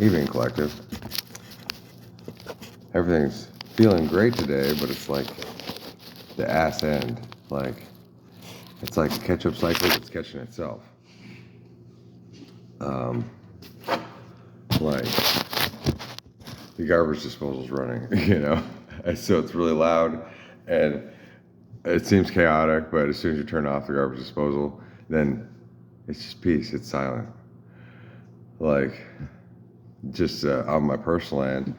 Evening Collective. Everything's feeling great today, but it's like the ass end. Like, it's like a catch-up cycle that's catching itself. Like, the garbage disposal's running, And so it's really loud, and it seems chaotic, but as soon as you turn off the garbage disposal, then it's just peace, it's silent. Like, just on my personal end,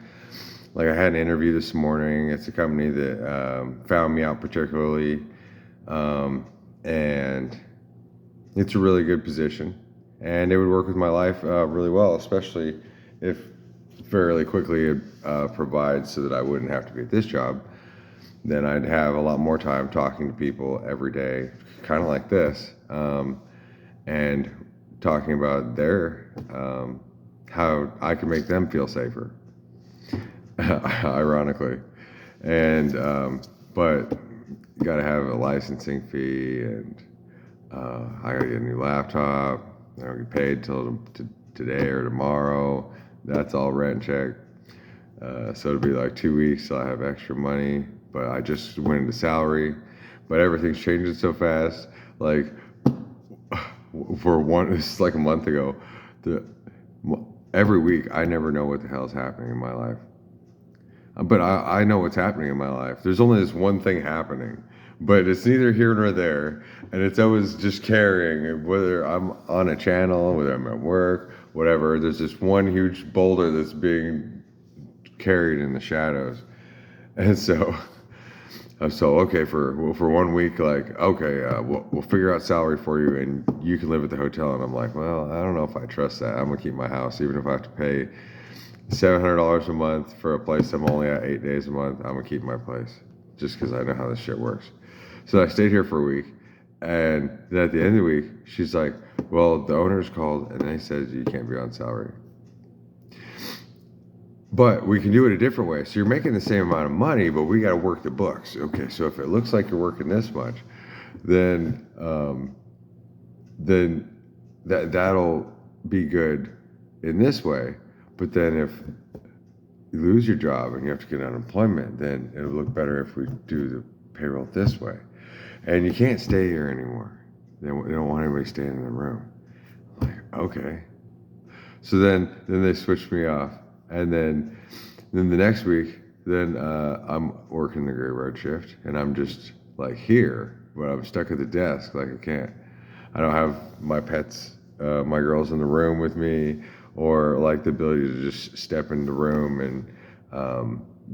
like I had an interview this morning. It's a company that found me out particularly, and it's a really good position, and it would work with my life really well, especially if fairly quickly it provides so that I wouldn't have to be at this job. Then I'd have a lot more time talking to people every day, kind of like this, and talking about their how I can make them feel safer, ironically. And but you got to have a licensing fee, and I got to get a new laptop. I don't get paid till today or tomorrow. That's all rent check. So it'll be like 2 weeks till I have extra money. But I just went into salary. But everything's changing so fast. Like this is like a month ago. Every week I never know what the hell's happening in my life. But I know what's happening in my life. There's only this one thing happening, but it's neither here nor there, and it's always just carrying. Whether I'm on a channel, whether I'm at work, whatever, there's this one huge boulder that's being carried in the shadows. And so okay, for 1 week, like, okay, we'll figure out salary for you, and you can live at the hotel. And I'm like, well, I don't know if I trust that. I'm gonna keep my house, even if I have to pay $700 a month for a place I'm only at 8 days a month. I'm gonna keep my place just because I know how this shit works. So I stayed here for a week, and then at the end of the week, she's like, well, the owners called and they said you can't be on salary, but we can do it a different way. So you're making the same amount of money, but we got to work the books. Okay, so if it looks like you're working this much, then that'll be good in this way. But then if you lose your job and you have to get unemployment, then it'll look better if we do the payroll this way. And you can't stay here anymore. They don't want anybody staying in the room. I'm like, okay. So then they switched me off. And then the next week, then I'm working the graveyard shift, and I'm just like here, but I'm stuck at the desk. Like I don't have my pets, my girls in the room with me, or like the ability to just step in the room and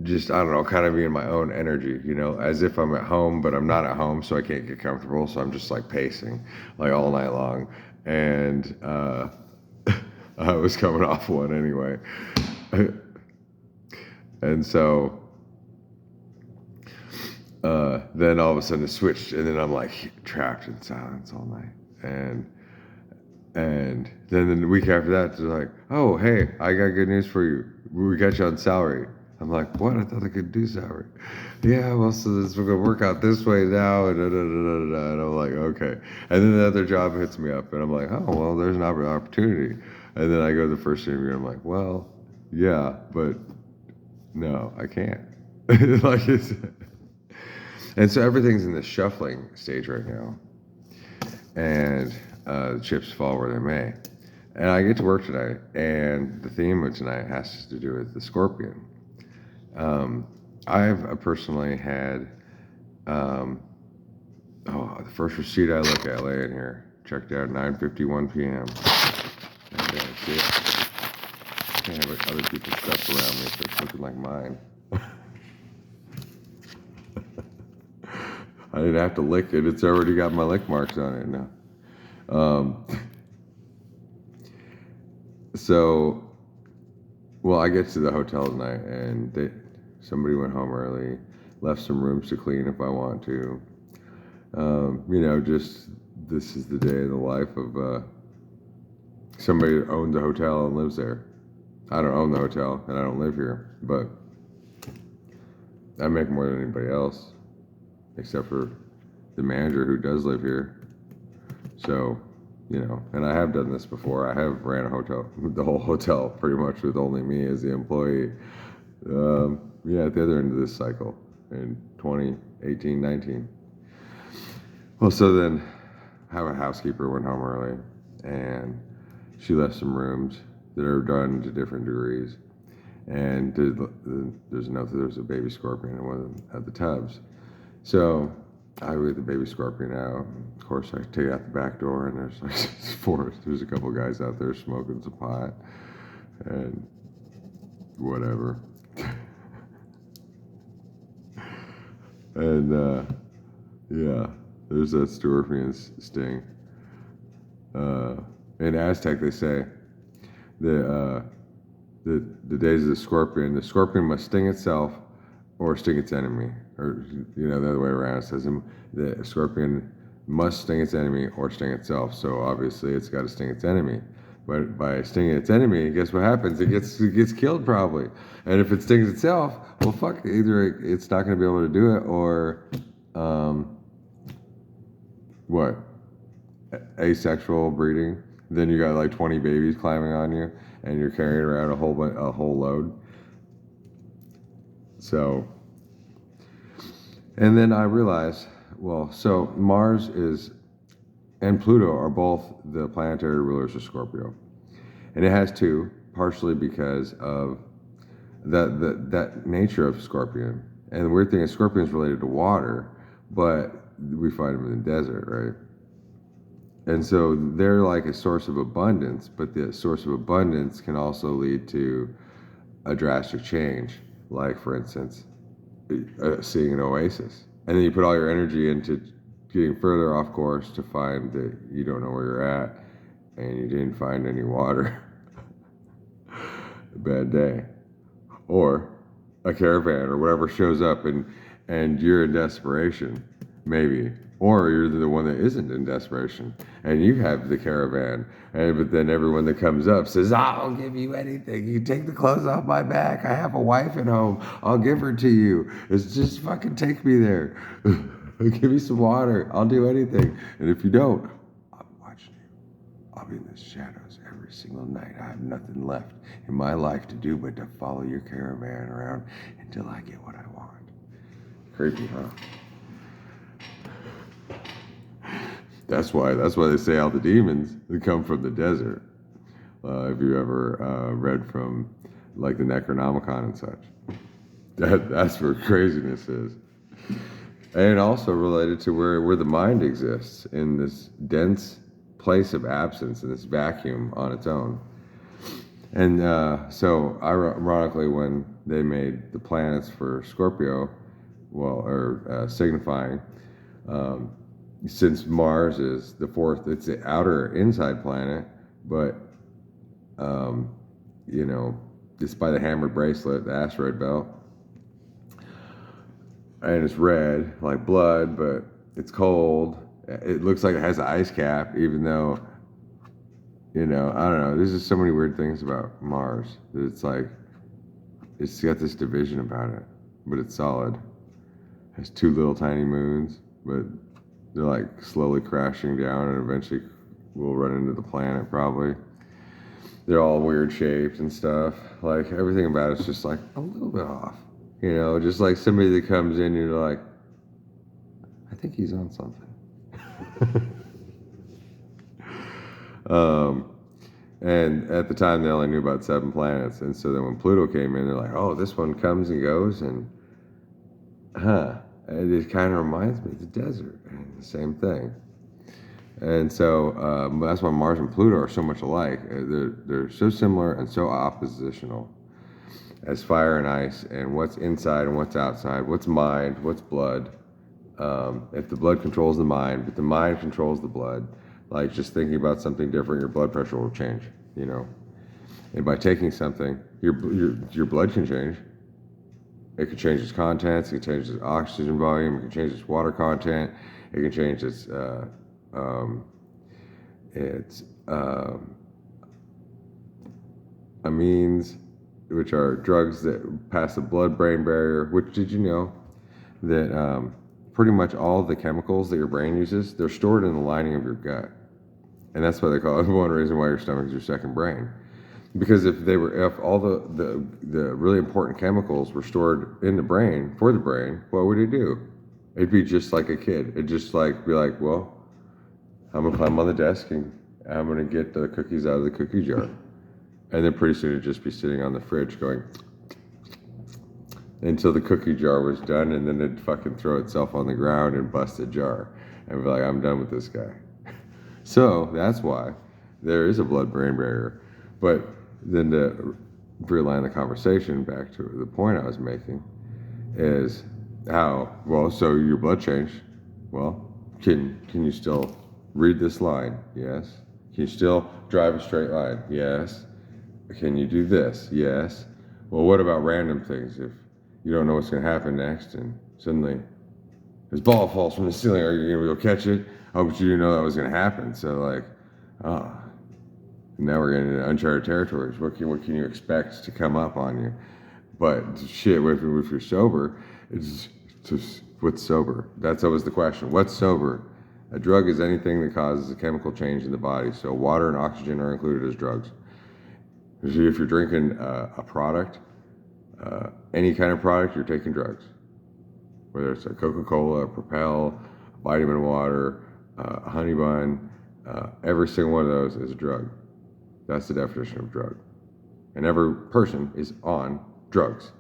just, I don't know, kind of be in my own energy, as if I'm at home, but I'm not at home, so I can't get comfortable. So I'm just like pacing like all night long. And I was coming off one anyway. And so then all of a sudden it switched, and then I'm like trapped in silence all night. And then the week after that, they're like, oh, hey, I got good news for you. We got you on salary. I'm like, what? I thought I could do salary. Yeah, well, so we're going to work out this way now. And I'm like, okay. And then the other job hits me up, and I'm like, oh, well, there's an opportunity. And then I go to the first interview, and I'm like, well, yeah, but no, I can't. Like and so everything's in the shuffling stage right now. And the chips fall where they may. And I get to work tonight, and the theme of tonight has to do with the Scorpion. I've personally had, the first receipt I look at laying here, checked out 9:51 p.m. Okay, see it? Can't have other people's stuff around me, so it's looking like mine. I didn't have to lick it. It's already got my lick marks on it now. So, well, I get to the hotel tonight, and somebody went home early, left some rooms to clean if I want to. Just this is the day of the life of somebody that owns a hotel and lives there. I don't own the hotel, and I don't live here, but I make more than anybody else, except for the manager who does live here. So And I have done this before. I have ran a hotel, the whole hotel, pretty much with only me as the employee. Yeah, at the other end of this cycle in 2018, 19. Well, so then have a housekeeper went home early, and she left some rooms that are done to different degrees. And there's a note that there's a baby scorpion in one of the tubs. So I get the baby scorpion out. Of course, I take it out the back door, and there's like there's a couple guys out there smoking some pot and whatever. And yeah, there's that scorpion sting. In Aztec, they say the days of the scorpion must sting itself or sting its enemy, or the other way around. It says the scorpion must sting its enemy or sting itself. So obviously, it's got to sting its enemy. But by stinging its enemy, guess what happens? It gets killed probably. And if it stings itself, well, fuck. Either it's not going to be able to do it, or what? Asexual breeding. Then you got like 20 babies climbing on you, and you're carrying around a whole load. So, and then I realized, so Mars and Pluto are both the planetary rulers of Scorpio, and it has two, partially because of that nature of Scorpion. And the weird thing is, Scorpion is related to water, but we find them in the desert, right? And so they're like a source of abundance, but the source of abundance can also lead to a drastic change. Like, for instance, seeing an oasis. And then you put all your energy into getting further off course to find that you don't know where you're at and you didn't find any water. A bad day. Or a caravan or whatever shows up and you're in desperation, maybe. Or you're the one that isn't in desperation, and you have the caravan, but then everyone that comes up says, I'll give you anything. You take the clothes off my back. I have a wife at home. I'll give her to you. It's just fucking take me there. Give me some water. I'll do anything. And if you don't, I'm watching you. I'll be in the shadows every single night. I have nothing left in my life to do but to follow your caravan around until I get what I want. Creepy, huh? That's why they say all the demons come from the desert. If you ever read from like the Necronomicon and such, that's where craziness is, and also related to where the mind exists in this dense place of absence, in this vacuum on its own. And so, ironically, when they made the planets for Scorpio, signifying. Since Mars is the fourth, it's the outer inside planet, but, it's by the hammered bracelet, the asteroid belt. And it's red, like blood, but it's cold. It looks like it has an ice cap, even though, I don't know. There's just so many weird things about Mars. It's like, it's got this division about it, but it's solid. It has two little tiny moons, but they're like slowly crashing down and eventually we'll run into the planet probably. They're all weird shaped and stuff. Like everything about it's just like a little bit off. Just like somebody that comes in and you're like, I think he's on something. And at the time they only knew about 7 planets. And so then when Pluto came in, they're like, oh, this one comes and goes and and it kind of reminds me of the desert, and the same thing. And so that's why Mars and Pluto are so much alike. They're so similar and so oppositional as fire and ice, and what's inside and what's outside, what's mind, what's blood. If the blood controls the mind, but the mind controls the blood, like just thinking about something different, your blood pressure will change, And by taking something, your blood can change. It can change its contents, it can change its oxygen volume, it can change its water content, it can change its amines, which are drugs that pass the blood-brain barrier, which did you know that pretty much all the chemicals that your brain uses, they're stored in the lining of your gut. And that's why they call it one reason why your stomach is your second brain. Because if all the really important chemicals were stored in the brain for the brain, what would it do? It'd be just like a kid. It'd just like be like, well, I'm gonna climb on the desk and I'm gonna get the cookies out of the cookie jar. And then pretty soon it'd just be sitting on the fridge going until the cookie jar was done, and then it'd fucking throw itself on the ground and bust the jar. And be like, I'm done with this guy. So that's why there is a blood-brain barrier. But then to realign the conversation back to the point I was making is how, well, so your blood changed. Well, can you still read this line? Yes. Can you still drive a straight line? Yes. Can you do this? Yes. Well, what about random things? If you don't know what's going to happen next and suddenly this ball falls from the ceiling, are you going to go catch it? Oh, but you didn't know that was going to happen. So like, now we're getting into uncharted territories. What can you expect to come up on you? But shit, if you're sober, it's just what's sober? That's always the question. What's sober? A drug is anything that causes a chemical change in the body. So water and oxygen are included as drugs. So if you're drinking a product, any kind of product, you're taking drugs. Whether it's a Coca-Cola, a Propel, a vitamin water, a honey bun, every single one of those is a drug. That's the definition of drug. And every person is on drugs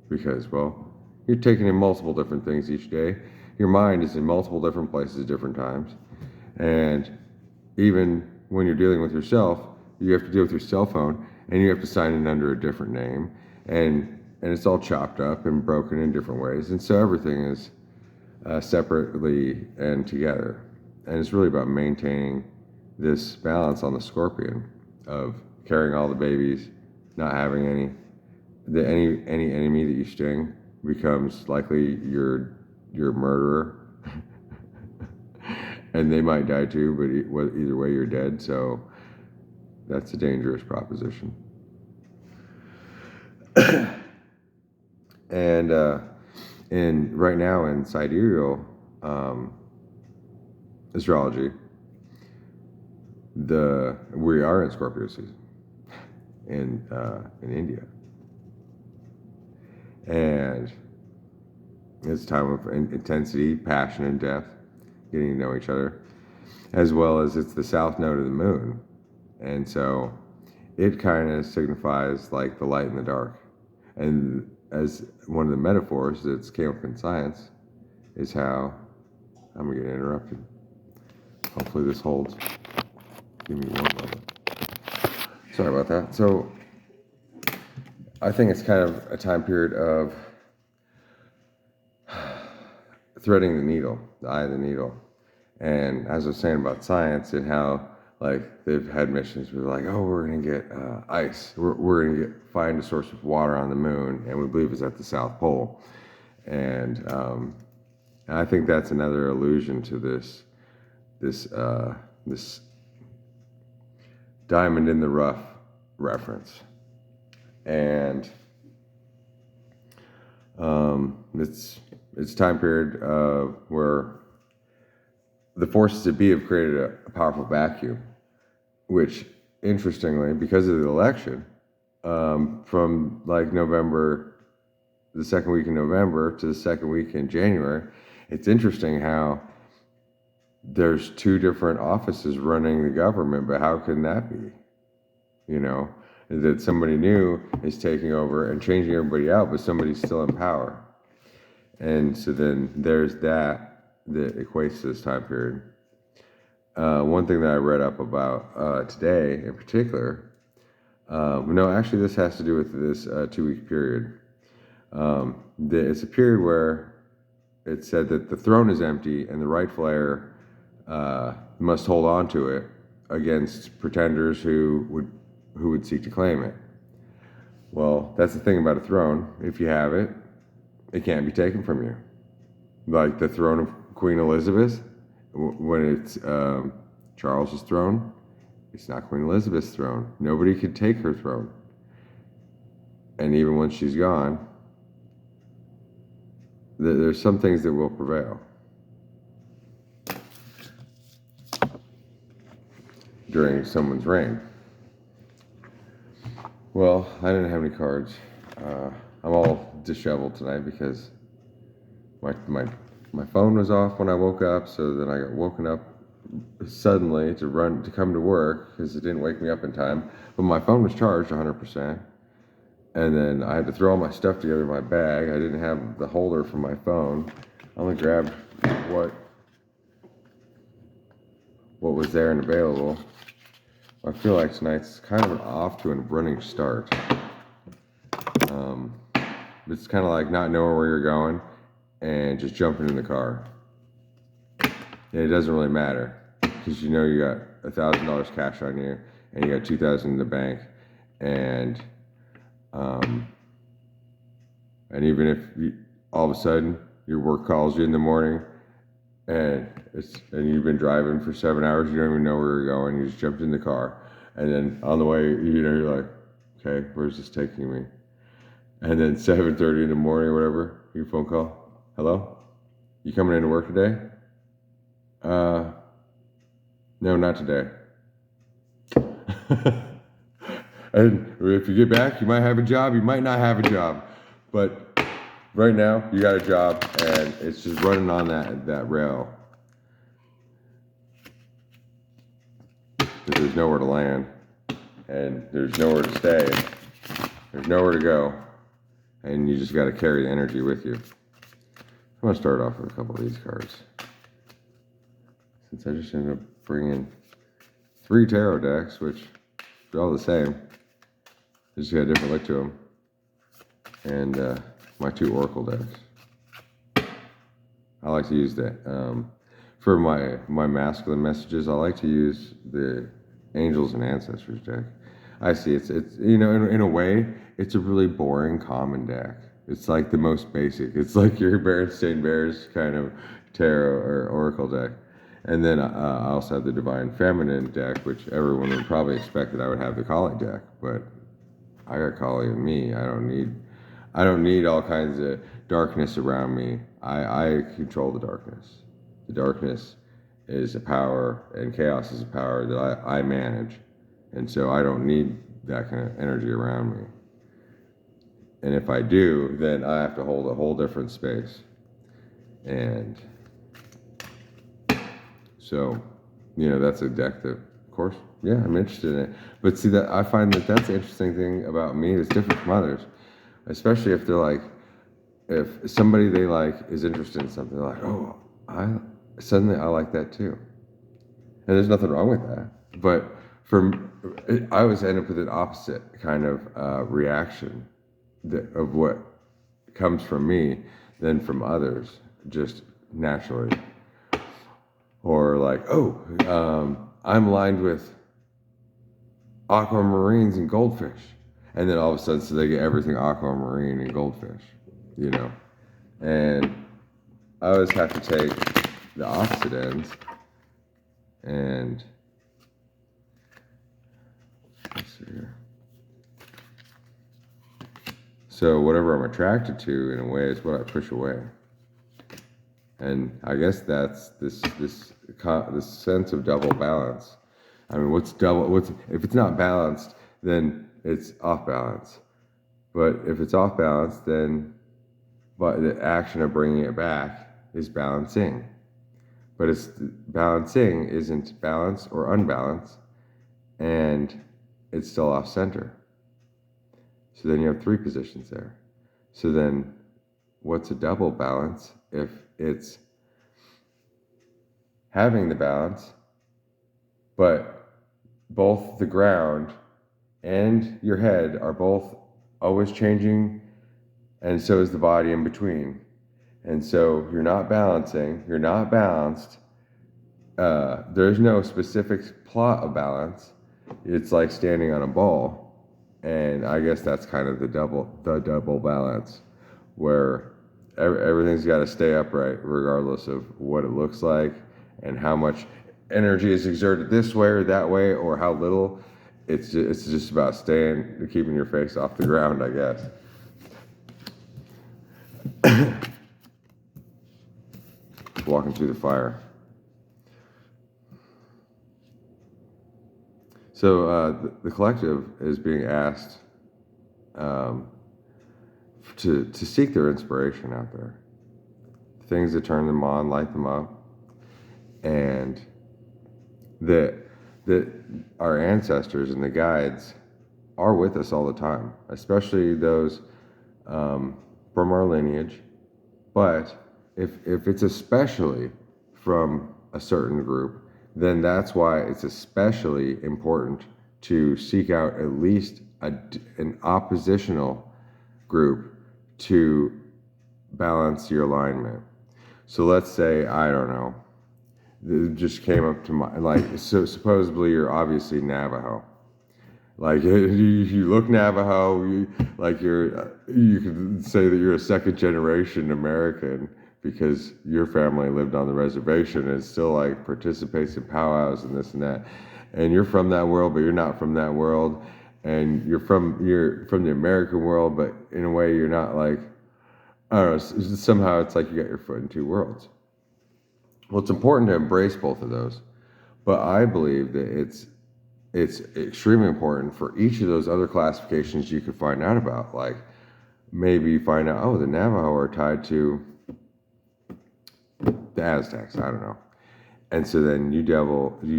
because, well, you're taking in multiple different things each day. Your mind is in multiple different places at different times. And even when you're dealing with yourself, you have to deal with your cell phone and you have to sign in under a different name. And it's all chopped up and broken in different ways. And so everything is separately and together. And it's really about maintaining this balance on the scorpion of carrying all the babies, not having any. Any enemy that you sting becomes likely your murderer. And they might die too, but either way you're dead. So that's a dangerous proposition. And right now in sidereal astrology, we are in Scorpio season in India, and it's a time of intensity, passion, and depth, getting to know each other, as well as it's the south node of the moon, and so it kind of signifies like the light and the dark. And as one of the metaphors that's came up in science is how I'm gonna get interrupted. Hopefully this holds. Give me one moment. Sorry about that. So I think it's kind of a time period of threading the needle, the eye of the needle. And as I was saying about science and how like they've had missions where they're like, oh, we're gonna get ice. We're gonna find a source of water on the moon, and we believe it's at the South Pole. And I think that's another allusion to this diamond in the rough reference. And it's time period where the forces that be have created a powerful vacuum, which interestingly, because of the election, from like November, the second week in November to the second week in January, it's interesting how there's two different offices running the government, but how can that be? You know, that somebody new is taking over and changing everybody out, but somebody's still in power. And so then there's that equates to this time period. One thing that I read up about today in particular, no, actually this has to do with this 2-week period. It's a period where it said that the throne is empty and the rightful heir must hold on to it against pretenders who would seek to claim it. Well, that's the thing about a throne. If you have it, it can't be taken from you. Like the throne of Queen Elizabeth, when it's Charles's throne, it's not Queen Elizabeth's throne. Nobody could take her throne. And even when she's gone, there's some things that will prevail. during someone's reign. Well, I didn't have any cards. I'm all disheveled tonight because my phone was off when I woke up, so then I got woken up suddenly to come to work because it didn't wake me up in time. But my phone was charged 100%, and then I had to throw all my stuff together in my bag. I didn't have the holder for my phone. I only grabbed what was there and available. I feel like tonight's kind of an off to a running start. It's kind of like not knowing where you're going and just jumping in the car. And it doesn't really matter because you know you got $1,000 cash on you and you got $2,000 in the bank, and even if all of a sudden your work calls you in the morning and you've been driving for 7 hours, you don't even know where you're going. You just jumped in the car, and then on the way, you're like, okay, where's this taking me? And then 7:30 in the morning or whatever, your phone call. Hello? You coming into work today? No, not today. And if you get back, you might have a job, you might not have a job. But right now, you got a job, and it's just running on that rail. There's nowhere to land, and there's nowhere to stay. There's nowhere to go, and you just got to carry the energy with you. I'm going to start off with a couple of these cards. Since I just ended up bringing 3 tarot decks, which are all the same. They just got a different look to them. And my 2 oracle decks. I like to use that. For my masculine messages, I like to use the Angels and Ancestors deck. I see it's in a way, it's a really boring common deck. It's like the most basic. It's like your Berenstain Bears kind of tarot or oracle deck. And then I also have the Divine Feminine deck, which everyone would probably expect that I would have the Kali deck, but I got Kali in me. I don't need all kinds of darkness around me. I control the darkness. The darkness is a power, and chaos is a power that I manage. And so I don't need that kind of energy around me. And if I do, then I have to hold a whole different space. And so, that's a deck that, of course, yeah, I'm interested in it. But see, that I find that's the interesting thing about me that's different from others. Especially if they're like, if somebody they like is interested in something, they're like, oh, suddenly I like that too. And there's nothing wrong with that. But I always end up with an opposite kind of reaction of what comes from me than from others, just naturally. Or like, I'm lined with aquamarines and goldfish. And then all of a sudden, so they get everything aquamarine and goldfish, And I always have to take the opposite ends. And let's see here. So whatever I'm attracted to, in a way, is what I push away. And I guess that's this sense of double balance. I mean, if it's not balanced, then it's off balance. But if it's off balance, then the action of bringing it back is balancing. But balancing isn't balance or unbalance, and it's still off center. So then you have 3 positions there. So then what's a double balance if it's having the balance, but both the ground and your head are both always changing, and so is the body in between. And so you're not balancing, you're not balanced. There's no specific plot of balance. It's like standing on a ball. And I guess that's kind of the double balance, where everything's got to stay upright regardless of what it looks like and how much energy is exerted this way or that way, or how little. It's just about keeping your face off the ground, I guess. Walking through the fire. So the collective is being asked um, to seek their inspiration out there, things that turn them on, light them up, and that our ancestors and the guides are with us all the time, especially those from our lineage. But if it's especially from a certain group, then that's why it's especially important to seek out at least an oppositional group to balance your alignment. So let's say, I don't know, it just came up to my, like, so supposedly you're obviously Navajo. Like you look Navajo, you could say that you're a second generation American because your family lived on the reservation and still like participates in powwows and this and that, and you're from that world, but you're not from that world, and you're from the American world, but in a way you're not like, I don't know, somehow it's like you got your foot in two worlds. Well, it's important to embrace both of those, but I believe that it's extremely important for each of those other classifications you could find out about. Like maybe find out, oh, the Navajo are tied to the Aztecs. I don't know. And so then you delve in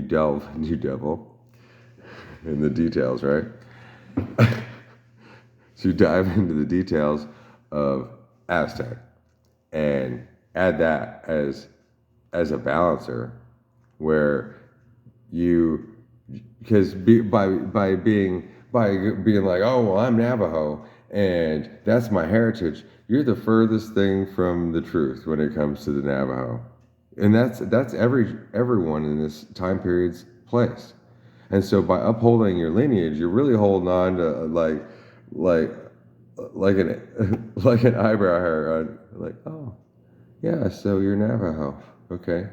the details, right? So you dive into the details of Aztec and add that as a balancer, where you, because by being like, oh well, I'm Navajo and that's my heritage, you're the furthest thing from the truth when it comes to the Navajo, and that's everyone in this time period's place. And so by upholding your lineage, you're really holding on to like an like an eyebrow hair on, like, oh yeah, so you're Navajo, okay.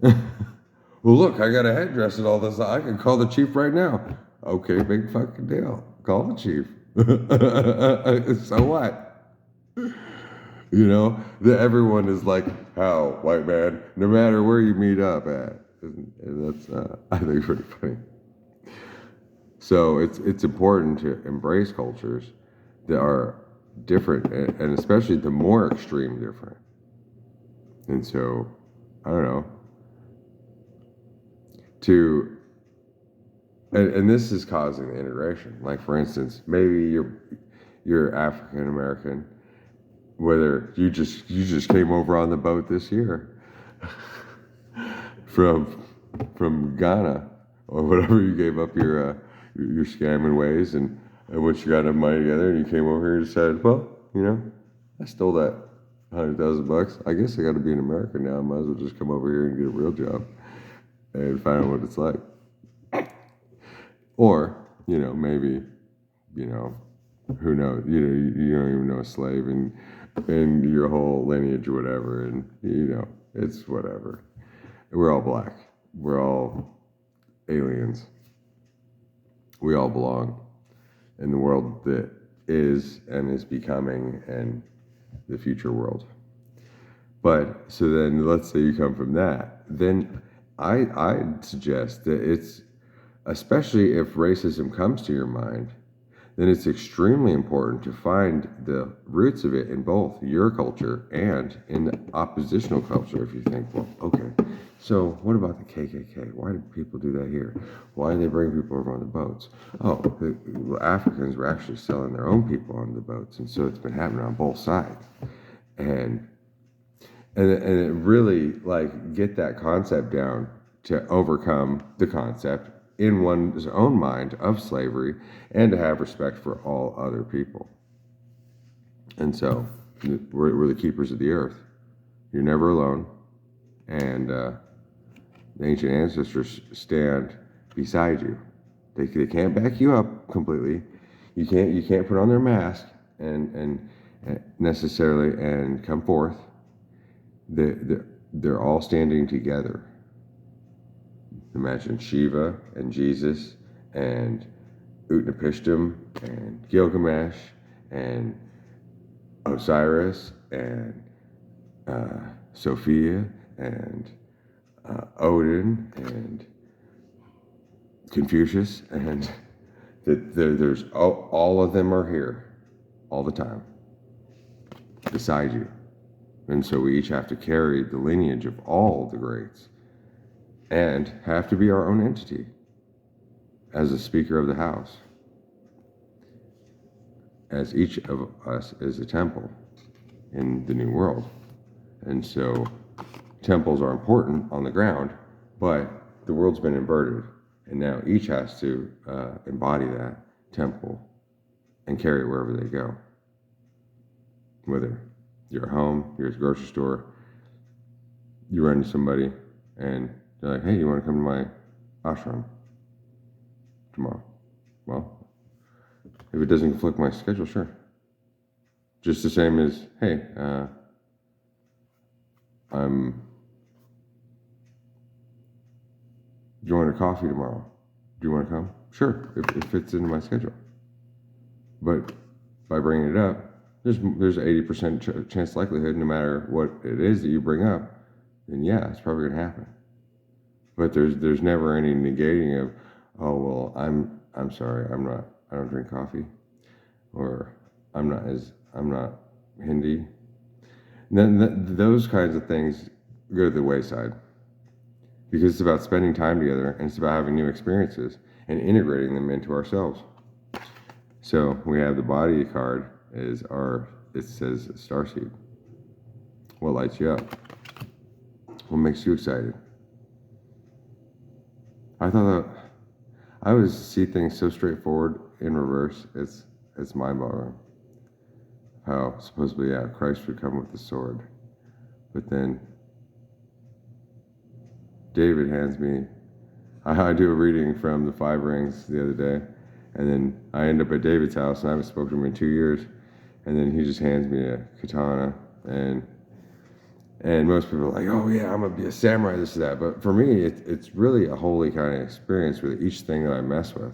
Well, look, I got a headdress and all this. I can call the chief right now. Okay, big fucking deal. Call the chief. So what? You know, that everyone is like, how, white man, no matter where you meet up at. And that's, I think, pretty funny. So it's important to embrace cultures that are different, and especially the more extreme different. And so, I don't know, and this is causing the integration. Like, for instance, maybe you're African American, whether you just came over on the boat this year from Ghana or whatever, you gave up your scamming ways, and once you got enough money together and you came over here and decided, well, you know, I stole that $100,000. I guess I got to be an American now. I might as well just come over here and get a real job and find out what it's like. Or, you know, maybe, you know, who knows? You know, you don't even know a slave and your whole lineage or whatever, and you know, it's whatever. We're all black. We're all aliens. We all belong in the world that is and is becoming, and the future world. But so then, let's say you come from that, then I'd suggest that it's, especially if racism comes to your mind, then it's extremely important to find the roots of it in both your culture and in the oppositional culture. If you think, well, okay, so what about the KKK? Why do people do that here? Why do they bring people over on the boats? Oh, the Africans were actually selling their own people on the boats, and so it's been happening on both sides. And it really, like, get that concept down to overcome the concept in one's own mind of slavery, and to have respect for all other people. And so we're the keepers of the earth. You're never alone, and the ancient ancestors stand beside you. They can't back you up completely. You can't put on their mask and necessarily and come forth. They're all standing together. Imagine Shiva and Jesus and Utnapishtim and Gilgamesh and Osiris and Sophia and Odin and Confucius, and there's all of them are here all the time beside you. And so we each have to carry the lineage of all the greats and have to be our own entity as a speaker of the house, as each of us is a temple in the new world. And so temples are important on the ground, but the world's been inverted, and now each has to embody that temple and carry it wherever they go. Whether you're at home, you're at the grocery store, you run into somebody and they're like, hey, you want to come to my ashram tomorrow? Well, if it doesn't conflict my schedule, sure. Just the same as, hey, I'm joining a coffee tomorrow. Do you want to come? Sure, if it fits into my schedule. But by bringing it up, there's 80% chance likelihood, no matter what it is that you bring up, then yeah, it's probably going to happen. But there's never any negating of, oh well, I'm sorry, I don't drink coffee, or I'm not Hindi. And then those kinds of things go to the wayside, because it's about spending time together, and it's about having new experiences and integrating them into ourselves. So we have the body card is it says starseed. What lights you up? What makes you excited? I thought that I always see things so straightforward in reverse. It's mind-boggling. How supposedly, yeah, Christ would come with the sword, but then David hands me. I do a reading from the 5 rings the other day, and then I end up at David's house, and I haven't spoken to him in 2 years, and then he just hands me a katana, and most people are like, oh yeah, I'm gonna be a samurai, this or that. But for me, it's really a holy kind of experience with each thing that I mess with.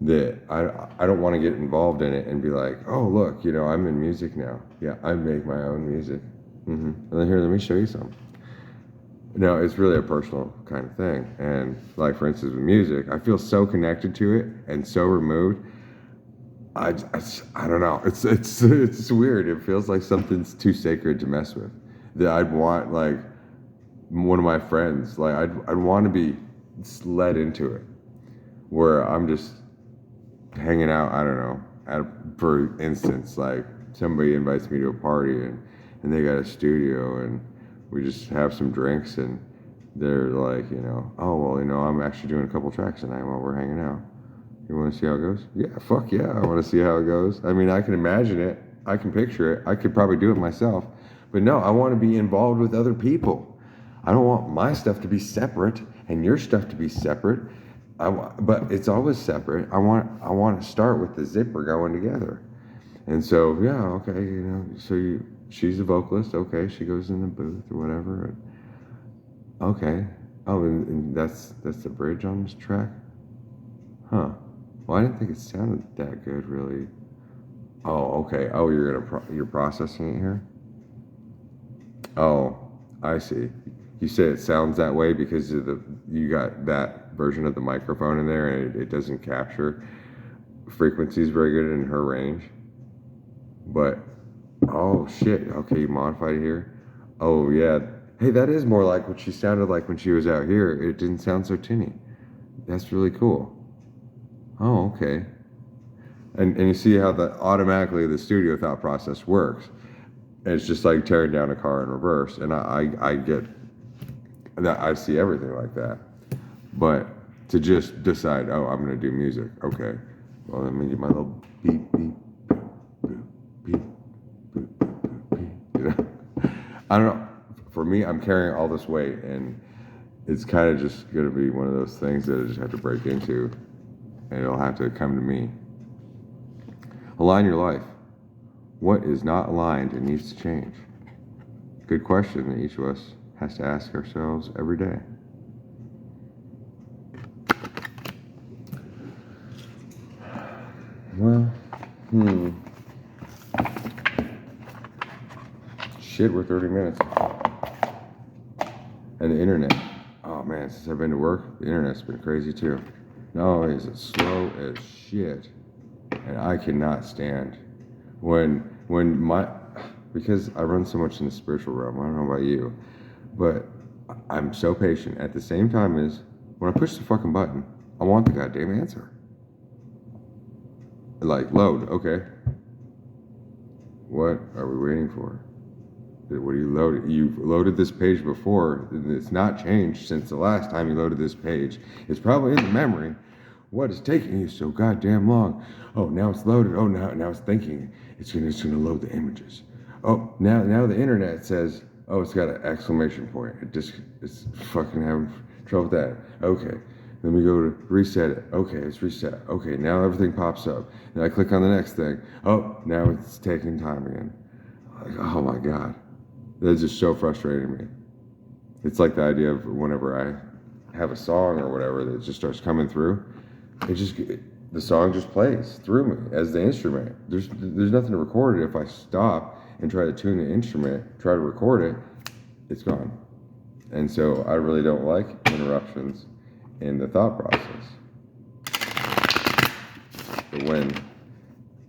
That I don't want to get involved in it and be like, oh look, I'm in music now. Yeah, I make my own music. And then here, let me show you some. No, it's really a personal kind of thing. And like, for instance, with music, I feel so connected to it and so removed. I don't know. It's weird. It feels like something's too sacred to mess with. That I'd want, like, one of my friends, like I'd want to be led into it, where I'm just hanging out. I don't know. For instance, like somebody invites me to a party and they got a studio and we just have some drinks and they're like, oh well, I'm actually doing a couple tracks tonight while we're hanging out. You want to see how it goes? Yeah, fuck yeah, I want to see how it goes. I mean, I can imagine it. I can picture it. I could probably do it myself. But no, I want to be involved with other people. I don't want my stuff to be separate and your stuff to be separate. But it's always separate. I want to start with the zipper going together. And so, yeah, okay, she's a vocalist. Okay, she goes in the booth or whatever. Okay. Oh, and that's the bridge on this track? Huh. Well, I didn't think it sounded that good, really. Oh, okay. Oh, you're processing it here? Oh, I see. You say it sounds that way because you got that version of the microphone in there and it doesn't capture frequencies very good in her range. But, oh shit, okay, you modified it here? Oh yeah, hey, that is more like what she sounded like when she was out here. It didn't sound so tinny. That's really cool. Oh, okay. And you see how automatically the studio thought process works. And it's just like tearing down a car in reverse. And I get that. I see everything like that. But to just decide, oh, I'm going to do music. Okay. Well, let me get my little beep, beep, boop, boop, beep, boop, boop, boop, beep. I don't know. For me, I'm carrying all this weight, and it's kind of just going to be one of those things that I just have to break into, and it'll have to come to me. Align your life. What is not aligned and needs to change? Good question that each of us has to ask ourselves every day. Well, shit, we're 30 minutes. And the internet. Oh man, since I've been to work, the internet's been crazy too. not only is it slow as shit, and I cannot stand when my, because I run so much in the spiritual realm. I don't know about you, but I'm so patient. At the same time as when I push the fucking button, I want the goddamn answer. Like, load, okay. What are we waiting for? What are you loading? You've loaded this page before, and it's not changed since the last time you loaded this page. It's probably in the memory. What is taking you so goddamn long? Oh, now it's loaded. Oh, now it's thinking. It's gonna load the images. Oh, now the internet says, oh, it's got an exclamation point. It's fucking having trouble with that. Okay, let me go to reset it. Okay, it's reset. Okay, now everything pops up. Then I click on the next thing. Oh, now it's taking time again. Like, oh my god, that's just so frustrating me. It's like the idea of whenever I have a song or whatever that just starts coming through, the song just plays through me as the instrument. There's nothing to record it. If I stop and try to tune the instrument, try to record it, it's gone. And so I really don't like interruptions in the thought process. But when,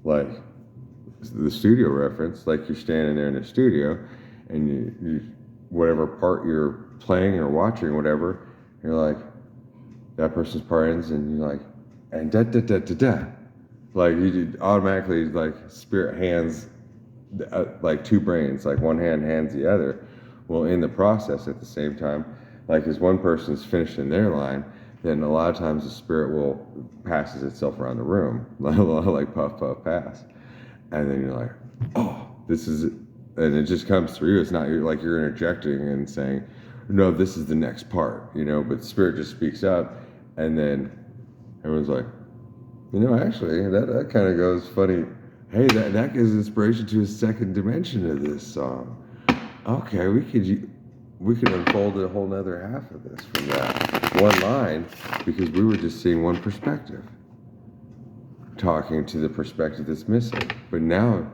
like, the studio reference, like you're standing there in the studio and you whatever part you're playing or watching or whatever, you're like, that person's part ends and you're like, and da da da da da. Like you automatically, like spirit hands like two brains, like one hand hands the other. Well, in the process at the same time, like as one person's finishing their line, then a lot of times the spirit will passes itself around the room, like puff puff pass, and then you're like, oh, this is it. And it just comes through. It's not like you're interjecting and saying, no, this is the next part, but the spirit just speaks up, and then everyone's like, actually, that kind of goes funny. Hey, that gives inspiration to a second dimension of this song. Okay, we could unfold a whole nother half of this from that one line, because we were just seeing one perspective, talking to the perspective that's missing. But now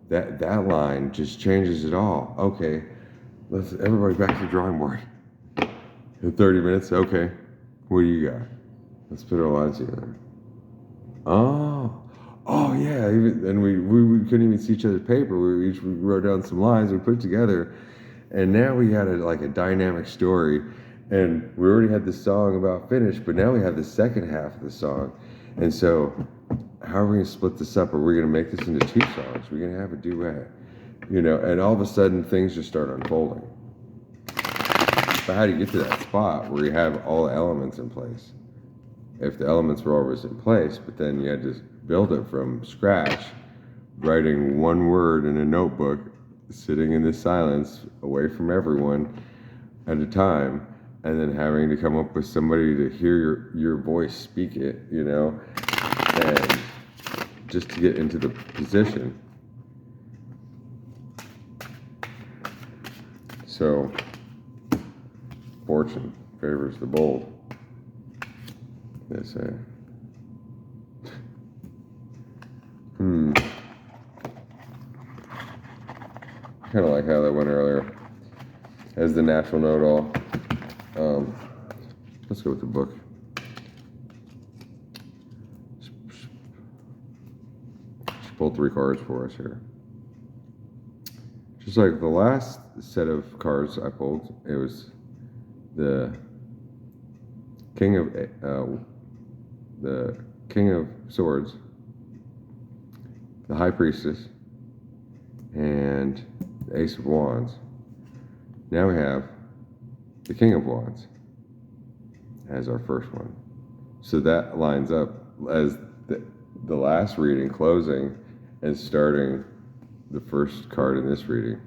that line just changes it all. Okay, let's everybody back to the drawing board. In 30 minutes, okay, what do you got? Let's put our lines together. Oh yeah, and we couldn't even see each other's paper. We wrote down some lines, we put it together, and now we had a dynamic story, and we already had the song about finished, but now we have the second half of the song. And so how are we gonna split this up? Are we gonna make this into two songs? We're gonna have a duet, and all of a sudden things just start unfolding. But how do you get to that spot where you have all the elements in place? If the elements were always in place, but then you had to build it from scratch, writing one word in a notebook, sitting in the silence away from everyone at a time, and then having to come up with somebody to hear your voice speak it, and just to get into the position. So, fortune favors the bold, they say. Kind of like how that went earlier. As the natural know-it-all. Let's go with the book. She pulled 3 cards for us here. Just like the last set of cards I pulled, it was the King of Swords, the High Priestess, and the Ace of Wands. Now we have the King of Wands as our first one. So that lines up as the last reading closing and starting the first card in this reading.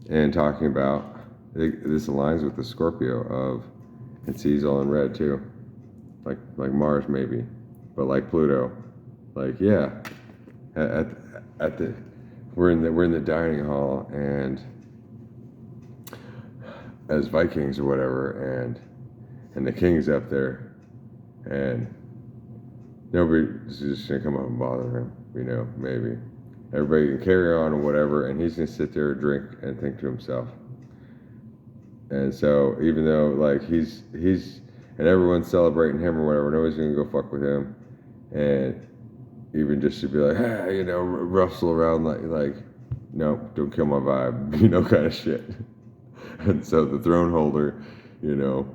And talking about, this aligns with the Scorpio of, and sees all in red too. Like Mars maybe, but like Pluto. Like, yeah, at the we're in the dining hall, and as Vikings or whatever, and the king's up there, and nobody's just gonna come up and bother him, maybe. Everybody can carry on or whatever, and he's gonna sit there and drink and think to himself, And so even though like he's and everyone's celebrating him or whatever, nobody's gonna go fuck with him. And even just to be like, you know, rustle around like, nope, don't kill my vibe, you know, kind of shit. And so the throne holder, you know,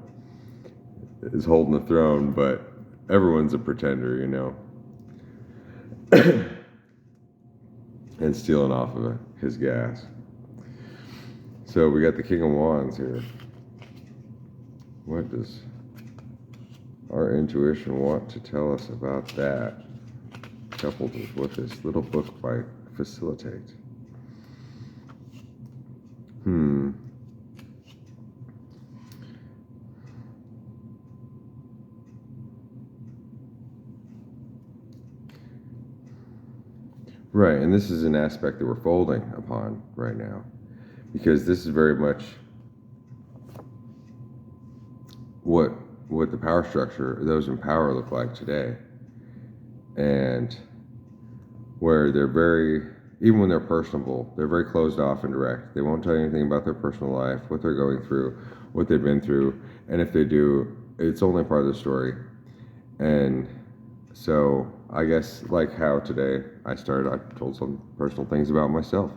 is holding the throne, but everyone's a pretender, you know, and stealing off of his gas. So we got the King of Wands here. What does our intuition want to tell us about that, coupled with what this little book might facilitate? Right, and this is an aspect that we're folding upon right now, because this is very much what the power structure, those in power, look like today. And where they're very, even when they're personable, they're very closed off and direct. They won't tell you anything about their personal life, what they're going through, what they've been through, and if they do, it's only part of the story. And so I guess like how today I told some personal things about myself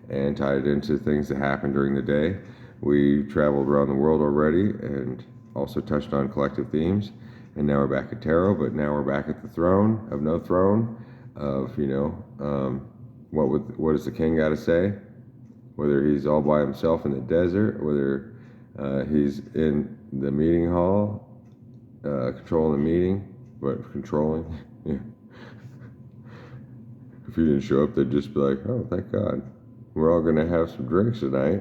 and tied it into things that happened during the day. We traveled around the world already and also touched on collective themes. And now we're back at tarot, but now we're back at the throne of no throne, of, you know, what does the king got to say? Whether he's all by himself in the desert, whether he's in the meeting hall, controlling the meeting, but controlling, yeah. If he didn't show up, they'd just be like, oh, thank God. We're all going to have some drinks tonight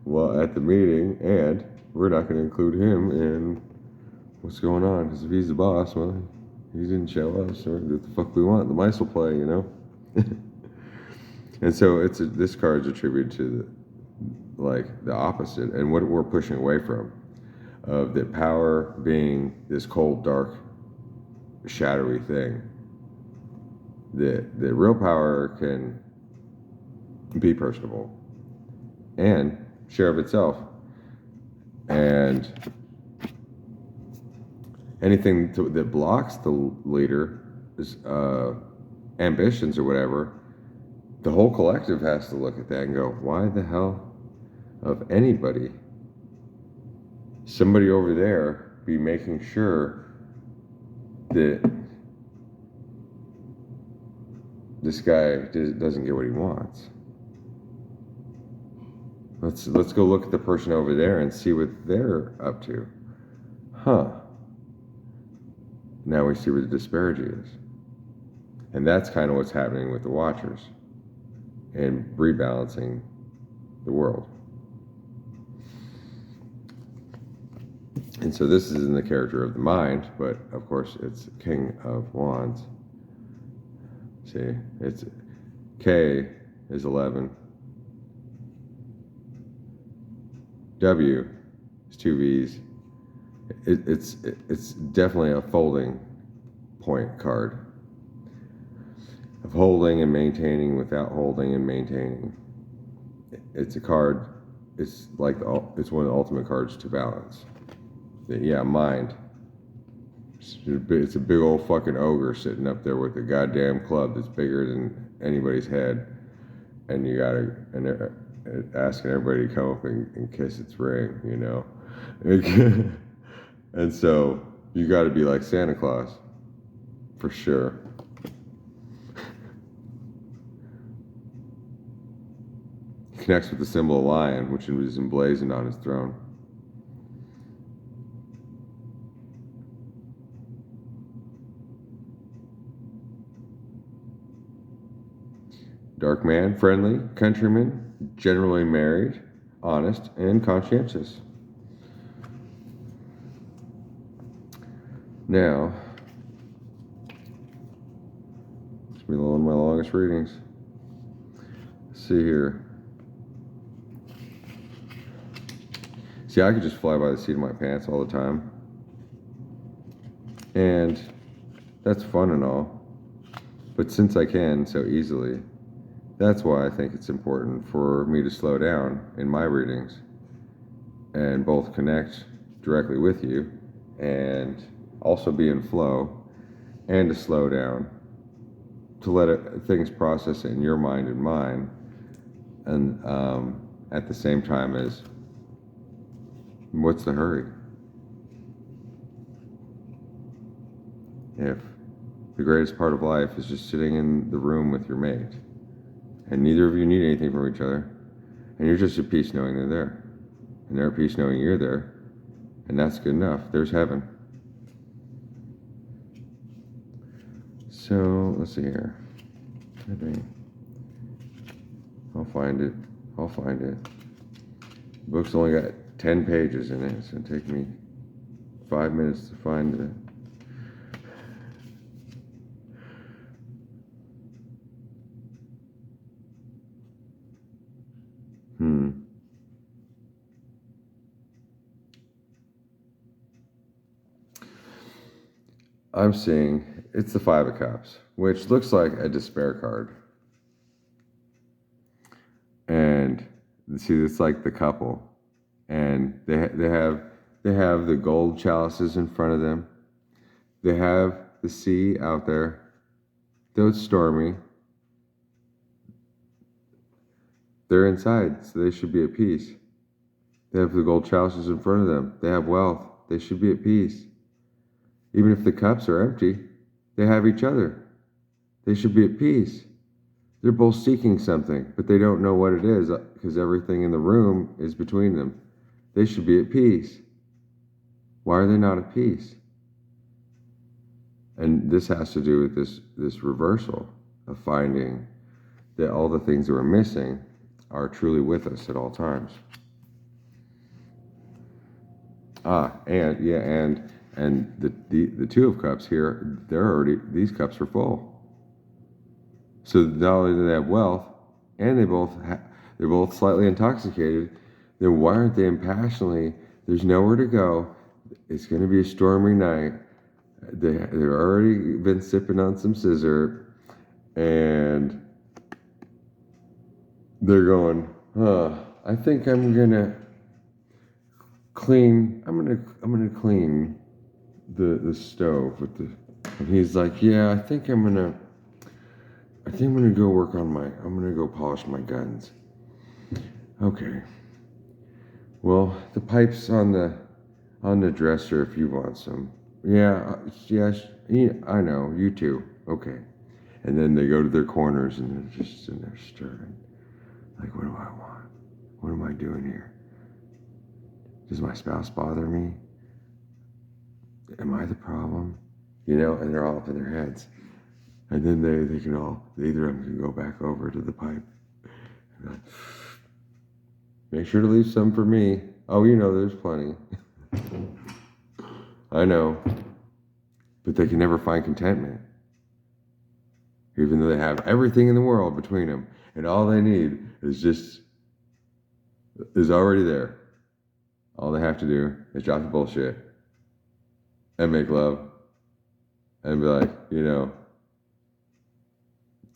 while at the meeting, and we're not going to include him in what's going on, because if he's the boss, well, he didn't show us, so we're going to do what the fuck we want. The mice will play, you know? And so this card's attributed to the opposite, and what we're pushing away from, of that power being this cold, dark, shadowy thing. The real power can be personable and share of itself, and anything that blocks the leader's ambitions or whatever, the whole collective has to look at that and go, why the hell of anybody, somebody over there, be making sure that this guy doesn't get what he wants? Let's go look at the person over there and see what they're up to. Now we see where the disparity is. And that's kind of what's happening with the Watchers and rebalancing the world. And so this is in the character of the mind, but of course it's King of Wands. See, it's K is 11. W is 2 V's. It's definitely a folding point card of holding and maintaining without holding and maintaining. It's a card. It's it's one of the ultimate cards to balance. Yeah, mind. It's a big old fucking ogre sitting up there with a goddamn club that's bigger than anybody's head, and you gotta asking everybody to come up and kiss its ring, you know. And so you got to be like Santa Claus, for sure. He connects with the symbol of lion, which is emblazoned on his throne. Dark man, friendly, countryman, generally married, honest, and conscientious. Now, it's been one of my longest readings. Let's see here. See, I could just fly by the seat of my pants all the time. And that's fun and all. But since I can so easily, that's why I think it's important for me to slow down in my readings and both connect directly with you and also be in flow, and to slow down, to let things process in your mind and mine, and at the same time as, what's the hurry? If the greatest part of life is just sitting in the room with your mate, and neither of you need anything from each other, and you're just at peace knowing they're there, and they're at peace knowing you're there, and that's good enough. There's heaven. So let's see here. I'll find it. The book's only got 10 pages in it. It's going to take me 5 minutes to find it. I'm seeing it's the Five of Cups, which looks like a despair card. And see, it's like the couple, and they have the gold chalices in front of them. They have the sea out there, though it's stormy. They're inside, so they should be at peace. They have the gold chalices in front of them. They have wealth. They should be at peace. Even if the cups are empty, they have each other. They should be at peace. They're both seeking something, but they don't know what it is because everything in the room is between them. They should be at peace. Why are they not at peace? And this has to do with this reversal of finding that all the things that we're missing are truly with us at all times. And the Two of Cups here, these cups are full. So not only do they have wealth, and they're both slightly intoxicated, then why aren't they impassionately? There's nowhere to go. It's going to be a stormy night. They've already been sipping on some scissor, and they're going, I think I'm gonna clean. I'm gonna clean the stove with the. And he's like, yeah, I think I'm gonna go work on I'm gonna go polish my guns. Okay. Well, the pipe's on the dresser if you want some. Yeah, I know, you too. Okay. And then they go to their corners and they're just in there stirring. Like, what do I want? What am I doing here? Does my spouse bother me? Am I the problem? And they're all up in their heads. And then they can either of them can go back over to the pipe. And like, make sure to leave some for me. Oh, there's plenty. I know. But they can never find contentment. Even though they have everything in the world between them. And all they need is already there. All they have to do is drop the bullshit. And make love. And be like,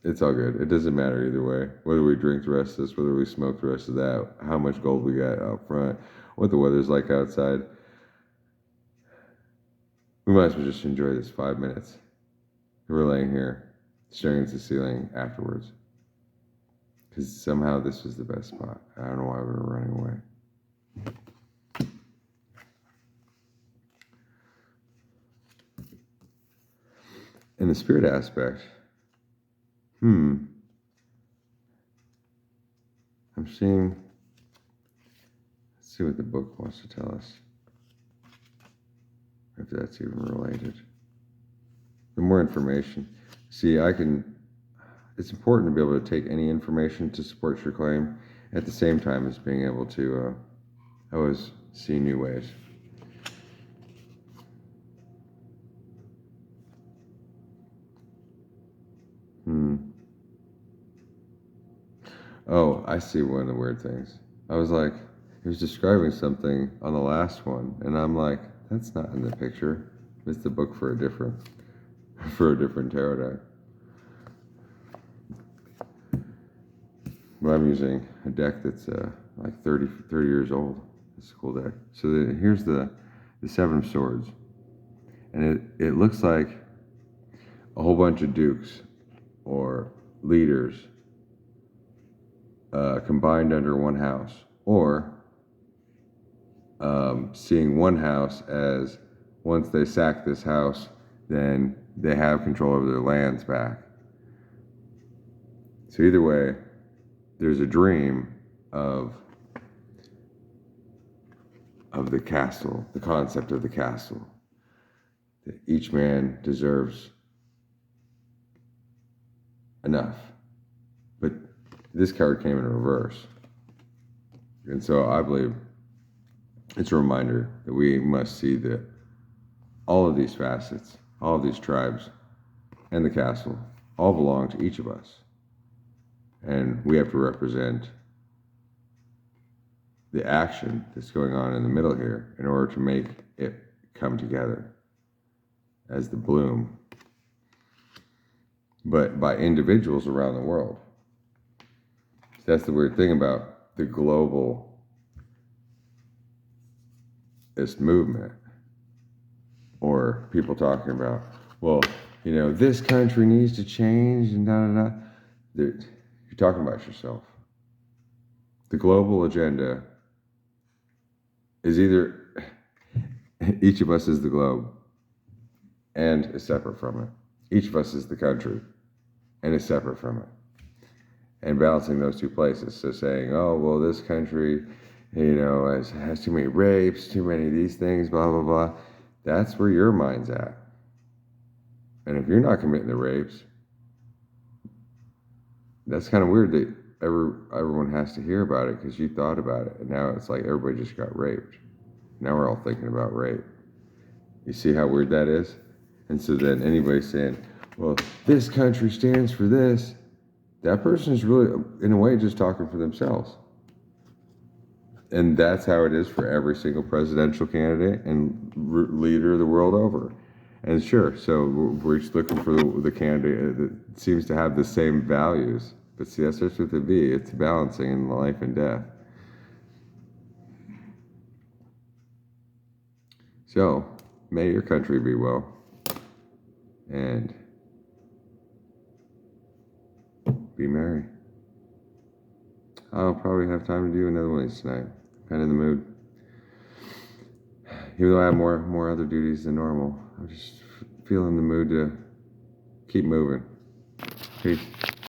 it's all good. It doesn't matter either way. Whether we drink the rest of this, whether we smoke the rest of that, how much gold we got out front, what the weather's like outside. We might as well just enjoy this 5 minutes. We're laying here, staring at the ceiling afterwards. Because somehow this was the best spot. I don't know why we were running away. In the spirit aspect, I'm seeing, let's see what the book wants to tell us. If that's even related. The more information. See, it's important to be able to take any information to support your claim at the same time as being able to always see new ways. Oh, I see one of the weird things. I was like, he was describing something on the last one, and I'm like, that's not in the picture. It's the book for a different tarot deck. But I'm using a deck that's like 30 years old. This is a cool deck. So here's the Seven of Swords. And it looks like a whole bunch of dukes or leaders combined under one house, or seeing one house as once they sack this house, then they have control over their lands back. So either way, there's a dream of the castle, the concept of the castle. That each man deserves enough. But this card came in reverse. And so I believe it's a reminder that we must see that all of these facets, all of these tribes, and the castle all belong to each of us. And we have to represent the action that's going on in the middle here in order to make it come together as the bloom, but by individuals around the world. That's the weird thing about the globalist movement, or people talking about, well, you know, this country needs to change and da da da. You're talking about yourself. The global agenda is either each of us is the globe and is separate from it. Each of us is the country and is separate from it. And balancing those two places. So saying, oh, well, this country, you know, has too many rapes, too many of these things, blah, blah, blah. That's where your mind's at. And if you're not committing the rapes, that's kind of weird that everyone has to hear about it because you thought about it. And now it's like everybody just got raped. Now we're all thinking about rape. You see how weird that is? And so then anybody saying, well, this country stands for this, that person is really, in a way, just talking for themselves. And that's how it is for every single presidential candidate and leader of the world over. And sure, so we're just looking for the candidate that seems to have the same values. But see, that starts with a V. It's balancing in life and death. So, may your country be well. And be merry. I'll probably have time to do another one of these tonight. Kind of in the mood. Even though I have more other duties than normal, I'm just feeling the mood to keep moving. Peace.